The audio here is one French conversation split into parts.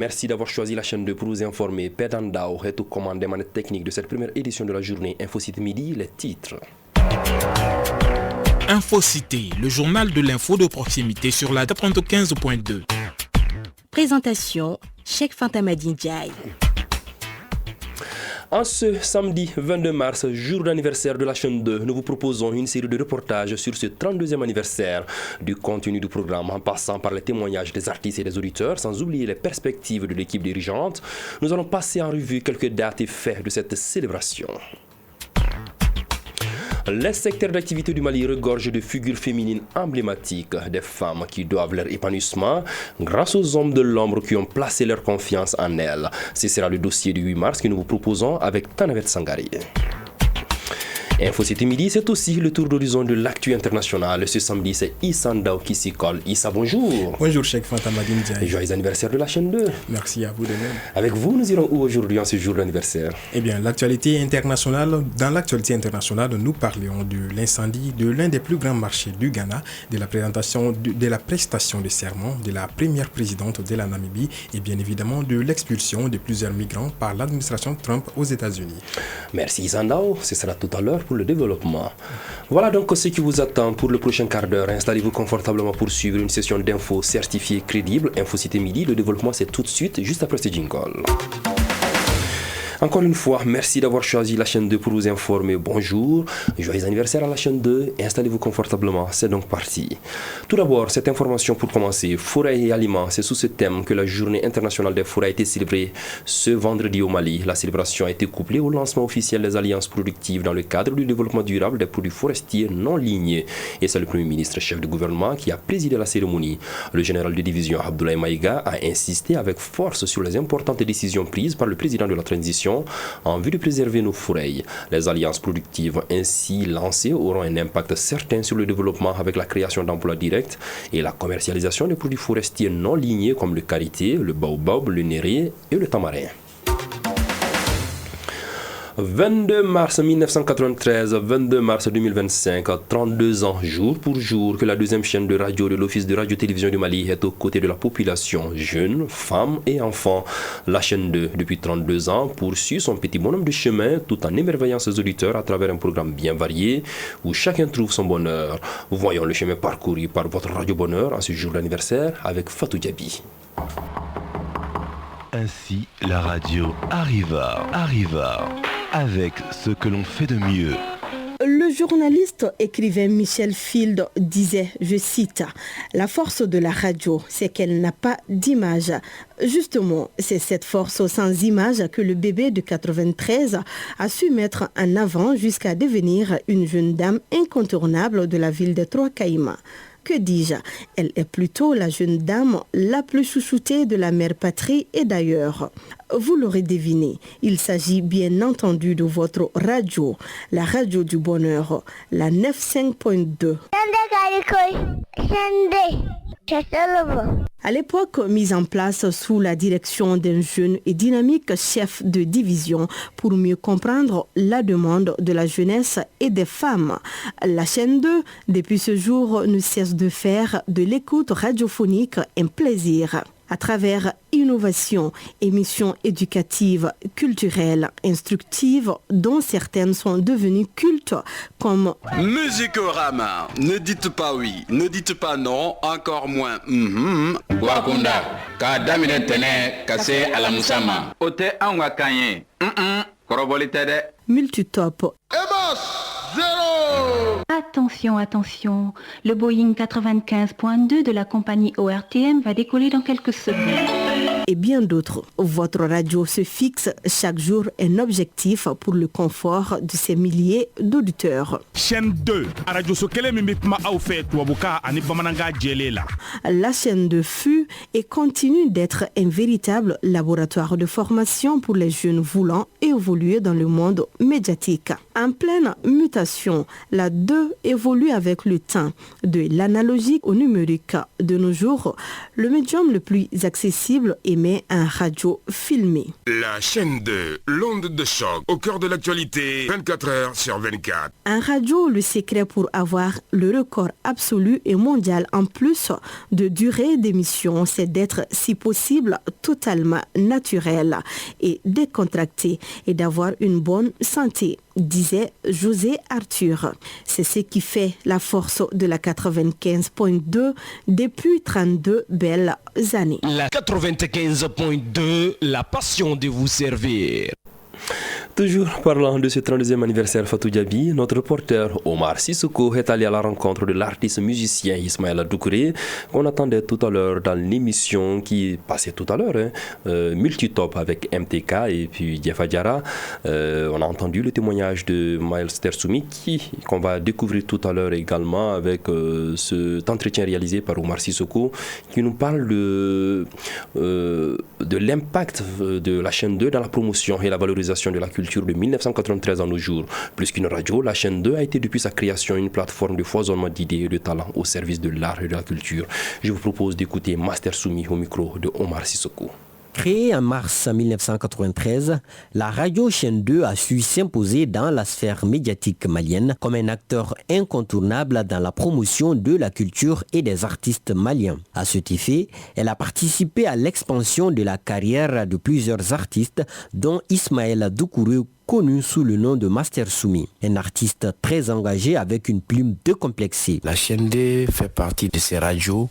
Merci d'avoir choisi la chaîne 2 pour vous informer. Pédan Dao est aux commandes des manettes techniques de cette première édition de la journée InfoCité Midi, les titres. InfoCité, le journal de l'info de proximité sur la 95.2. Présentation, Cheikh Fantamadi Ndiaye. En ce samedi 22 mars, jour d'anniversaire de la chaîne 2, nous vous proposons une série de reportages sur ce 32e anniversaire. Du contenu du programme en passant par les témoignages des artistes et des auditeurs, sans oublier les perspectives de l'équipe dirigeante, nous allons passer en revue quelques dates et faits de cette célébration. Les secteurs d'activité du Mali regorgent de figures féminines emblématiques, des femmes qui doivent leur épanouissement grâce aux hommes de l'ombre qui ont placé leur confiance en elles. Ce sera le dossier du 8 mars que nous vous proposons avec Tanavet Sangari. InfoCité Midi, c'est aussi le tour d'horizon de l'actu international. Ce samedi, c'est Issa Ndao qui s'y colle. Issa, bonjour. Bonjour, Cheikh Fantamadi Ndiaye. Joyeux anniversaire de la chaîne 2. Merci à vous de même. Avec vous, nous irons où aujourd'hui en ce jour d'anniversaire? Eh bien, l'actualité internationale. Dans l'actualité internationale, nous parlions de l'incendie de l'un des plus grands marchés du Ghana, de la présentation de la prestation de serment de la première présidente de la Namibie et bien évidemment de l'expulsion de plusieurs migrants par l'administration Trump aux États-Unis. Merci Issa Ndao. Ce sera tout à l'heure pour le développement. Voilà donc ce qui vous attend pour le prochain quart d'heure. Installez-vous confortablement pour suivre une session d'infos certifiée crédible. InfoCité Midi, le développement c'est tout de suite, juste après ce jingle. Encore une fois, merci d'avoir choisi la chaîne 2 pour vous informer. Bonjour, joyeux anniversaire à la chaîne 2 et installez-vous confortablement, c'est donc parti. Tout d'abord, cette information pour commencer, forêt et aliments, c'est sous ce thème que la journée internationale des forêts a été célébrée ce vendredi au Mali. La célébration a été couplée au lancement officiel des alliances productives dans le cadre du développement durable des produits forestiers non lignés. Et c'est le Premier ministre, chef de gouvernement, qui a présidé la cérémonie. Le général de division Abdoulaye Maïga a insisté avec force sur les importantes décisions prises par le président de la transition en vue de préserver nos forêts. Les alliances productives ainsi lancées auront un impact certain sur le développement avec la création d'emplois directs et la commercialisation des produits forestiers non lignés comme le karité, le baobab, le néré et le tamarin. 22 mars 1993, 22 mars 2025, 32 ans jour pour jour que la deuxième chaîne de radio de l'Office de radio-télévision du Mali est aux côtés de la population, jeunes, femmes et enfants. La chaîne 2, depuis 32 ans, poursuit son petit bonhomme de chemin tout en émerveillant ses auditeurs à travers un programme bien varié où chacun trouve son bonheur. Voyons le chemin parcouru par votre radio bonheur en ce jour d'anniversaire avec Fatou Diaby. Ainsi, la radio arriva, avec ce que l'on fait de mieux. Le journaliste écrivain Michel Field disait, je cite, « La force de la radio, c'est qu'elle n'a pas d'image. » Justement, c'est cette force sans image que le bébé de 93 a su mettre en avant jusqu'à devenir une jeune dame incontournable de la ville de Trois-Caïmans. Que dis-je? Elle est plutôt la jeune dame la plus chouchoutée de la mère patrie et d'ailleurs. Vous l'aurez deviné, il s'agit bien entendu de votre radio, la radio du bonheur, la 95.2. À l'époque mise en place sous la direction d'un jeune et dynamique chef de division pour mieux comprendre la demande de la jeunesse et des femmes, la chaîne 2, depuis ce jour, ne cesse de faire de l'écoute radiophonique un plaisir. À travers innovation, émissions éducatives, culturelles, instructives, dont certaines sont devenues cultes, comme Musicorama, ne dites pas oui, ne dites pas non, encore moins Wakunda, Kadamine Tene, Kase Alamusama. Ote Anwakanye, Korobolitede. Multitop. Attention, attention, le Boeing 95.2 de la compagnie ORTM va décoller dans quelques secondes. Et bien d'autres. Votre radio se fixe chaque jour un objectif pour le confort de ses milliers d'auditeurs. Chaîne 2, Radio Sokele Mimitma Aoufet Wabuka Ani Bamananga Djelela. La chaîne 2 fut et continue d'être un véritable laboratoire de formation pour les jeunes voulant évoluer dans le monde médiatique. En pleine mutation, la 2 évolue avec le temps, de l'analogique au numérique. De nos jours, le médium le plus accessible et émet un radio filmé. La chaîne 2, l'onde de choc, au cœur de l'actualité, 24 heures sur 24. Un radio, le secret pour avoir le record absolu et mondial en plus de durée d'émission, c'est d'être, si possible, totalement naturel et décontracté et d'avoir une bonne santé, disait José Arthur. C'est ce qui fait la force de la 95.2 depuis 32 belles années. La 95.2, la passion de vous servir. Toujours parlant de ce 32e anniversaire Fatou Diaby, notre reporter Omar Sissoko est allé à la rencontre de l'artiste musicien Ismaël Doucouré, qu'on attendait tout à l'heure dans l'émission qui passait tout à l'heure, Multitop avec MTK et puis Diafa Diarra. On a entendu le témoignage de Miles Tersoumi qu'on va découvrir tout à l'heure également avec cet entretien réalisé par Omar Sissoko qui nous parle de l'impact de la chaîne 2 dans la promotion et la valorisation de la culture de 1993 à nos jours. Plus qu'une radio, la chaîne 2 a été depuis sa création une plateforme de foisonnement d'idées et de talents au service de l'art et de la culture. Je vous propose d'écouter Master Soumi au micro de Omar Sissoko. Créée en mars 1993, la radio Chaîne 2 a su s'imposer dans la sphère médiatique malienne comme un acteur incontournable dans la promotion de la culture et des artistes maliens. À cet effet, elle a participé à l'expansion de la carrière de plusieurs artistes, dont Ismaël Doucouré, connu sous le nom de Master Soumi, un artiste très engagé avec une plume décomplexée. La chaîne 2 fait partie de ces radios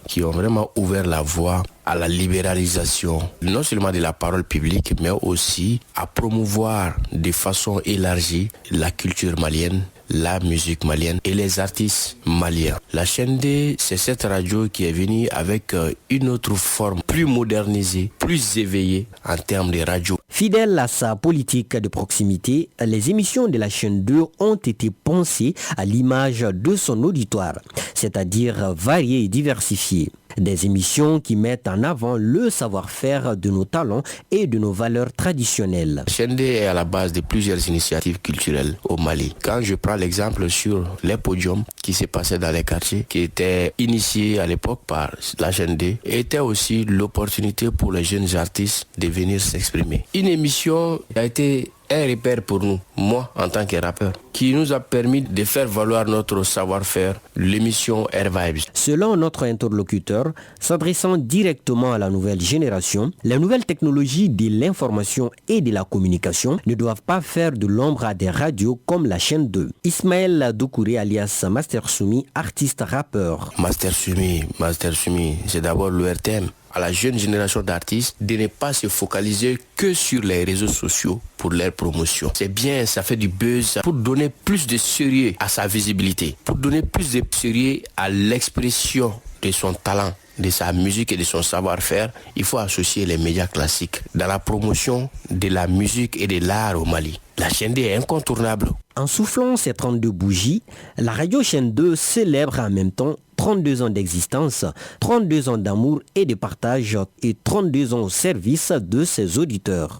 qui ont vraiment ouvert la voie à la libéralisation, non seulement de la parole publique, mais aussi à promouvoir de façon élargie la culture malienne, la musique malienne et les artistes maliens. La chaîne 2, c'est cette radio qui est venue avec une autre forme plus modernisée, plus éveillée en termes de radio. Fidèle à sa politique de proximité, les émissions de la chaîne 2 ont été pensées à l'image de son auditoire, c'est-à-dire variées et diversifiées. Des émissions qui mettent en avant le savoir-faire de nos talents et de nos valeurs traditionnelles. La chaîne 2 est à la base de plusieurs initiatives culturelles au Mali. Quand je prends l'exemple sur les podiums qui se passaient dans les quartiers, qui étaient initiés à l'époque par la chaîne 2, était aussi l'opportunité pour les jeunes artistes de venir s'exprimer. Une émission a été un repère pour nous, moi en tant que rappeur, qui nous a permis de faire valoir notre savoir-faire, l'émission Air Vibes. Selon notre interlocuteur, s'adressant directement à la nouvelle génération, les nouvelles technologies de l'information et de la communication ne doivent pas faire de l'ombre à des radios comme la chaîne 2. Ismaël Doucouré alias Master Soumi, artiste rappeur. Master Soumi, c'est d'abord le RTM. À la jeune génération d'artistes de ne pas se focaliser que sur les réseaux sociaux pour leur promotion. C'est bien, ça fait du buzz pour donner plus de sérieux à sa visibilité, pour donner plus de sérieux à l'expression de son talent, de sa musique et de son savoir-faire. Il faut associer les médias classiques dans la promotion de la musique et de l'art au Mali. La chaîne 2 est incontournable. En soufflant ces 32 bougies, la radio Chaîne 2 célèbre en même temps 32 ans d'existence, 32 ans d'amour et de partage et 32 ans au service de ses auditeurs.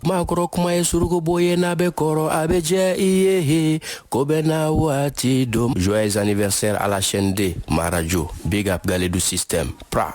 Joyeux anniversaire à la chaîne 2, ma radio, Big Up Galedou System, Pra.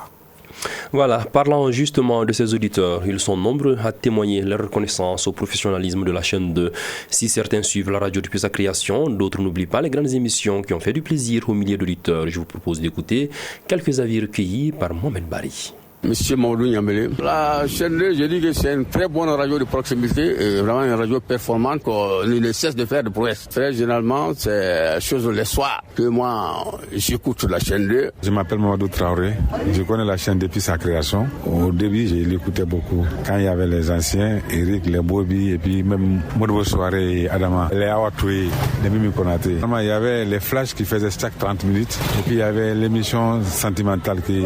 Voilà, parlant justement de ces auditeurs, ils sont nombreux à témoigner leur reconnaissance au professionnalisme de la chaîne 2. Si certains suivent la radio depuis sa création, d'autres n'oublient pas les grandes émissions qui ont fait du plaisir aux milliers d'auditeurs. Je vous propose d'écouter quelques avis recueillis par Mohamed Bari. Monsieur Maudou Niamele. La chaîne 2, je dis que c'est une très bonne radio de proximité et vraiment une radio performante qu'on ne cesse de faire de prouesse. Très généralement, c'est chose le soir que moi, j'écoute la chaîne 2. Je m'appelle Mamadou Traoré. Je connais la chaîne depuis sa création. Au début, je l'écoutais beaucoup. Quand il y avait les anciens, Eric, les Bobi et puis même Modibo Soiré et Adama, les Awatoui, les Mimi Konaté. Vraiment, il y avait les flashs qui faisaient chaque 30 minutes et puis il y avait l'émission sentimentale qui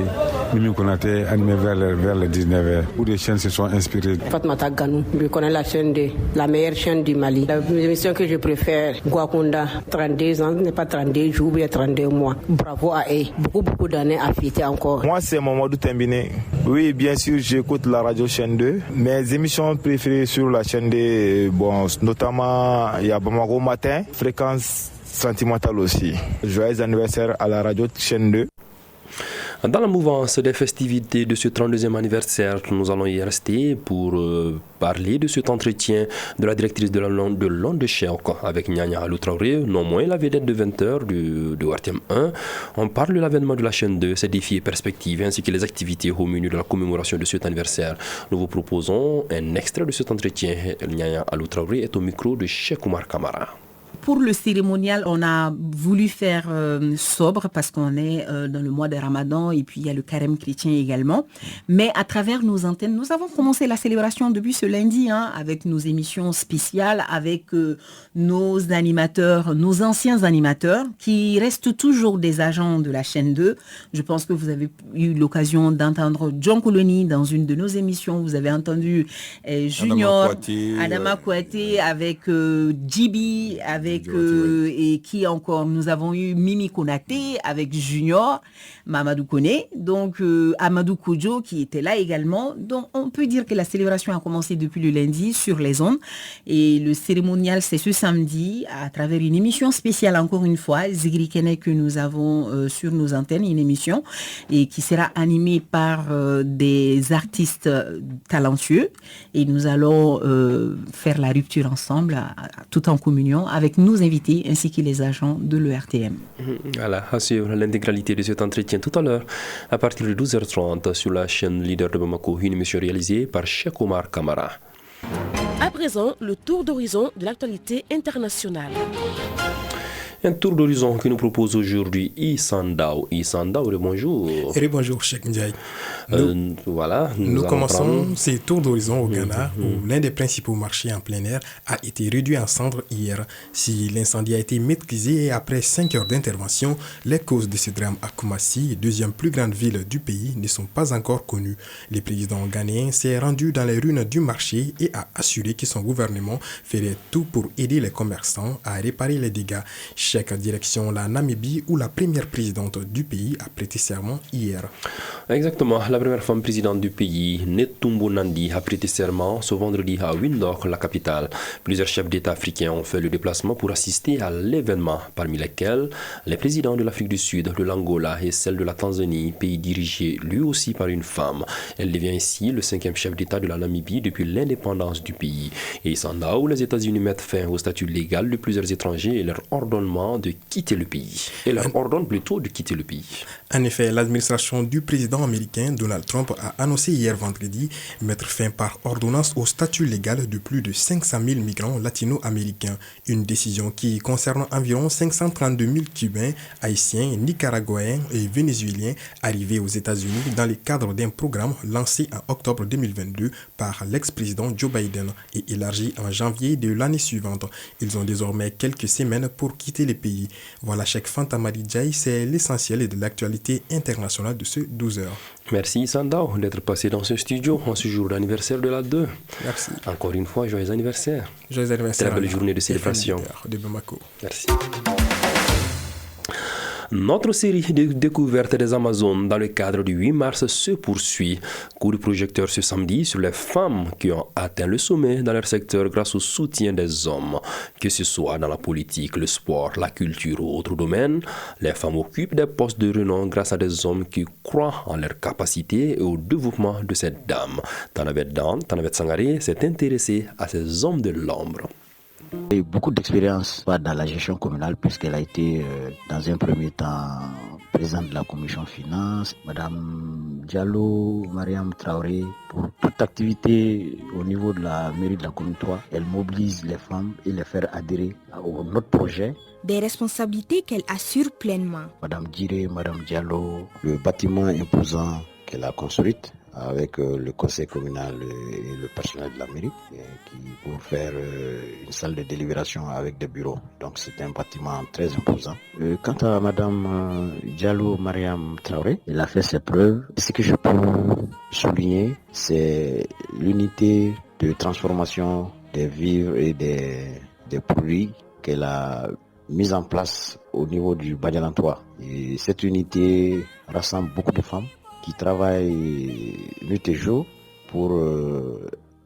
Mimi Konaté animait vers les 19h, où des chaînes se sont inspirées. Fatmata Ganou, je connais la chaîne 2, la meilleure chaîne du Mali. L'émission que je préfère, Gwakunda, 32 ans, n'est pas 32 jours, mais 32 mois. Bravo à eux. Beaucoup d'années à fêter encore. Moi, c'est Mamadou Tembine. Oui, bien sûr, j'écoute la radio chaîne 2. Mes émissions préférées sur la chaîne 2, bon, notamment, il y a Bamako Matin, Fréquence Sentimentale aussi. Joyeux anniversaire à la radio chaîne 2. Dans la mouvance des festivités de ce 32e anniversaire, nous allons y rester pour parler de cet entretien de la directrice de l'onde de choc avec Nyanya Alou Traoré, non moins la vedette de 20h de ORTM 1. On parle de l'avènement de la chaîne 2, ses défis et perspectives, ainsi que les activités au menu de la commémoration de cet anniversaire. Nous vous proposons un extrait de cet entretien. Nyanya Alou Traoré est au micro de Cheikh Oumar Kamara. Pour le cérémonial, on a voulu faire sobre parce qu'on est dans le mois de Ramadan et puis il y a le carême chrétien également. Mais à travers nos antennes, nous avons commencé la célébration depuis ce lundi avec nos émissions spéciales, avec nos animateurs, nos anciens animateurs qui restent toujours des agents de la chaîne 2. Je pense que vous avez eu l'occasion d'entendre John Colony dans une de nos émissions. Vous avez entendu Junior, Adama Kouaté avec Djibi, avec et qui encore, nous avons eu Mimi Konaté avec Junior, Mamadou Koné, donc Amadou Koudjo qui était là également. Donc on peut dire que la célébration a commencé depuis le lundi sur les ondes et le cérémonial c'est ce samedi à travers une émission spéciale encore une fois, Zigri Kene que nous avons sur nos antennes, une émission et qui sera animée par des artistes talentueux et nous allons faire la rupture ensemble tout en communion avec nos invités ainsi que les agents de l'ERTM. Voilà, assure l'intégralité de cet entretien tout à l'heure à partir de 12h30 sur la chaîne leader de Bamako, une émission réalisée par Cheikh Oumar Kamara. À présent, le tour d'horizon de l'actualité internationale. Un tour d'horizon que nous propose aujourd'hui Isandao. Isandao, bonjour. Bonjour, Cheikh Ndiaye. Nous commençons ces tours d'horizon au Ghana où l'un des principaux marchés en plein air a été réduit en cendres hier. Si l'incendie a été maîtrisé et après 5 heures d'intervention, les causes de ce drame à Koumassi, deuxième plus grande ville du pays, ne sont pas encore connues. Le président ghanéen s'est rendu dans les ruines du marché et a assuré que son gouvernement ferait tout pour aider les commerçants à réparer les dégâts. Cheikh direction la Namibie où la première présidente du pays a prêté serment hier. Exactement, la première femme présidente du pays, Netumbo Nandi, a prêté serment ce vendredi à Windhoek, la capitale. Plusieurs chefs d'État africains ont fait le déplacement pour assister à l'événement, parmi lesquels les présidents de l'Afrique du Sud, de l'Angola et celle de la Tanzanie, pays dirigé lui aussi par une femme. Elle devient ainsi le 5e chef d'État de la Namibie depuis l'indépendance du pays. Et Isandao, les États-Unis mettent fin au statut légal de plusieurs étrangers et leur ordonnement de quitter le pays. Et leur ordonne plutôt de quitter le pays. En effet, l'administration du président américain Donald Trump a annoncé hier vendredi mettre fin par ordonnance au statut légal de plus de 500 000 migrants latino-américains. Une décision qui concerne environ 532 000 Cubains, Haïtiens, Nicaraguayens et Vénézuéliens arrivés aux États-Unis dans le cadre d'un programme lancé en octobre 2022 par l'ex-président Joe Biden et élargi en janvier de l'année suivante. Ils ont désormais quelques semaines pour quitter les pays. Voilà, Cheikh Fantamari Djaï, c'est l'essentiel de l'actualité internationale de ce 12h. Merci Sandao d'être passé dans ce studio en ce jour d'anniversaire de la 2. Merci. Encore une fois, joyeux anniversaire. Joyeux anniversaire. Très belle journée de célébration. De Bamako. Merci. Notre série de découvertes des Amazones dans le cadre du 8 mars se poursuit. Coup de projecteur ce samedi sur les femmes qui ont atteint le sommet dans leur secteur grâce au soutien des hommes. Que ce soit dans la politique, le sport, la culture ou autres domaines, les femmes occupent des postes de renom grâce à des hommes qui croient en leur capacité et au développement de ces dames. Tanavet Sangaré s'est intéressé à ces hommes de l'ombre. J'ai eu beaucoup d'expérience dans la gestion communale puisqu'elle a été dans un premier temps présidente de la commission finance, Madame Diallo, Mariam Traoré, pour toute activité au niveau de la mairie de la commune 3, elle mobilise les femmes et les faire adhérer à notre projet. Des responsabilités qu'elle assure pleinement. Madame Diré, Madame Diallo, le bâtiment imposant qu'elle a construit avec le conseil communal et le personnel de la mairie pour faire une salle de délibération avec des bureaux. Donc c'est un bâtiment très imposant. Quant à Madame Diallo Mariam Traoré, elle a fait ses preuves. Ce que je peux souligner, c'est l'unité de transformation des vivres et des produits qu'elle a mise en place au niveau du Badialantois. Et cette unité rassemble beaucoup de femmes qui travaillent nuit et jour pour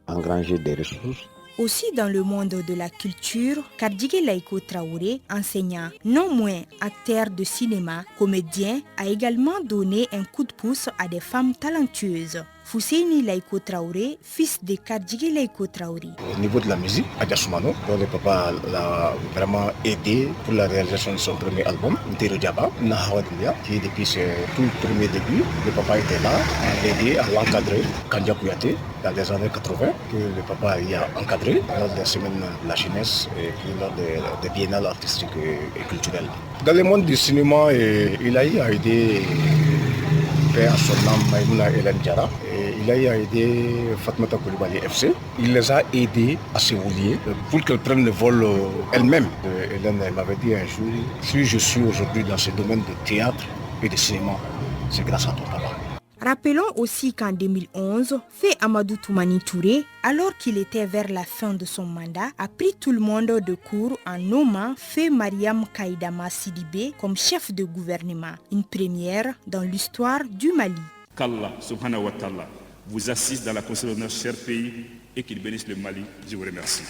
engranger des ressources Aussi dans le monde de la culture, Kardjigué Laïko Traoré, enseignant, non moins acteur de cinéma, comédien, a également donné un coup de pouce à des femmes talentueuses. Fousseini Laïko Traoré, fils de Kardjigué Laïko Traoré. Au niveau de la musique, Adja Soumano, dont le papa l'a vraiment aidé pour la réalisation de son premier album, Ntero Diaba, Nahawadia, qui depuis ses tout premiers débuts, le papa était là, à l'aider, à l'encadrer. Kandia Kouyaté, dans les années 80, que le papa y a encadré lors des semaines de la jeunesse et puis lors des biennales artistiques et culturelles. Dans le monde du cinéma, il a aidé à son nom Maïmouna Hélène Diarra. Il a aidé Fatmata Koulibaly FC. Il les a aidés à s'évoluer pour qu'elles prennent le vol elles-mêmes. Hélène m'avait dit un jour, si je suis aujourd'hui dans ce domaine de théâtre et de cinéma, c'est grâce à ton papa. Rappelons aussi qu'en 2011, Fé Amadou Toumani Touré, alors qu'il était vers la fin de son mandat, a pris tout le monde de court en nommant Fé Mariam Kaïdama Sidibé comme chef de gouvernement, une première dans l'histoire du Mali. Qu'Allah subhanahu wa ta'ala vous assiste dans la construction de notre cher pays et qu'il bénisse le Mali. Je vous remercie.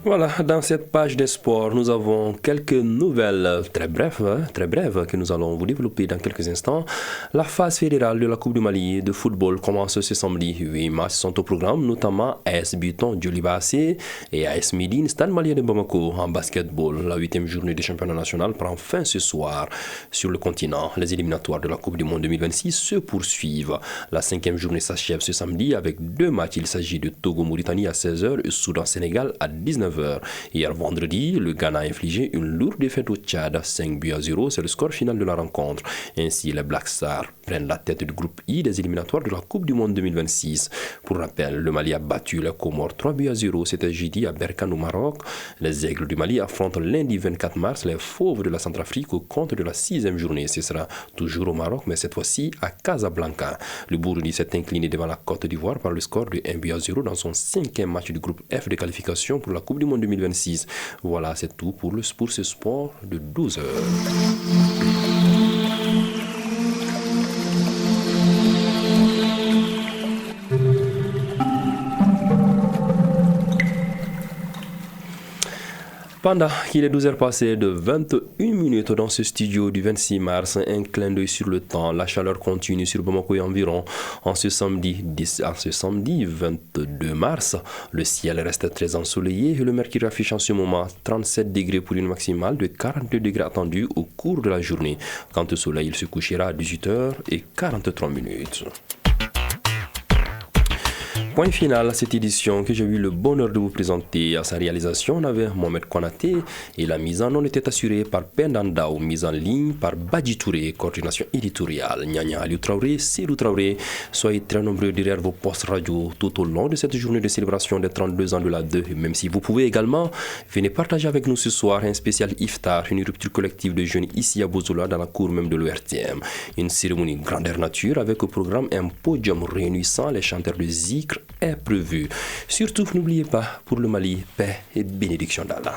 Voilà, dans cette page des sports, nous avons quelques nouvelles très brèves que nous allons vous développer dans quelques instants. La phase fédérale de la Coupe du Mali de football commence ce samedi. 8 matchs sont au programme, notamment AS Buton Djoliba AC et AS Médine Stade Malien de Bamako. En basketball, la 8e journée du championnat national prend fin ce soir. Sur le continent, les éliminatoires de la Coupe du Monde 2026 se poursuivent. La 5e journée s'achève ce samedi avec 2 matchs. Il s'agit de Togo-Mauritanie à 16h et Soudan-Sénégal à 19h. Hier vendredi, le Ghana a infligé une lourde défaite au Tchad, 5-0, c'est le score final de la rencontre. Ainsi, les Black Stars prennent la tête du groupe I des éliminatoires de la Coupe du Monde 2026. Pour rappel, le Mali a battu les Comores 3-0, c'était jeudi à Berkane au Maroc. Les Aigles du Mali affrontent lundi 24 mars les Fauves de la Centrafrique au compte de la 6e journée. Ce sera toujours au Maroc, mais cette fois-ci à Casablanca. Le Burundi s'est incliné devant la Côte d'Ivoire par le score de 1-0 dans son 5e match du groupe F de qualification pour la Coupe du Monde 2026. Voilà, c'est tout pour ce sport de 12h. Pendant qu'il est 12h passées de 21 minutes dans ce studio du 26 mars, un clin d'œil sur le temps. La chaleur continue sur Bamako et environ. En ce samedi 22 mars, le ciel reste très ensoleillé et le mercure affiche en ce moment 37 degrés pour une maximale de 42 degrés attendue au cours de la journée. Quant au soleil, il se couchera à 18h43 minutes. Point final à cette édition que j'ai eu le bonheur de vous présenter. À sa réalisation, on avait Mohamed Konaté et la mise en onde était assurée par Pendandao, mise en ligne par Badji Touré, coordination éditoriale. Nyanya Aliou Traoré, Sirou Traoré. Soyez très nombreux derrière vos postes radio tout au long de cette journée de célébration des 32 ans de la 2. Même si vous pouvez également, venez partager avec nous ce soir un spécial iftar, une rupture collective de jeunes ici à Bozola dans la cour même de l'ORTM. Une cérémonie grandeur nature avec au programme un podium réunissant les chanteurs de Zikr est prévu. Surtout, n'oubliez pas, pour le Mali, paix et bénédiction d'Allah.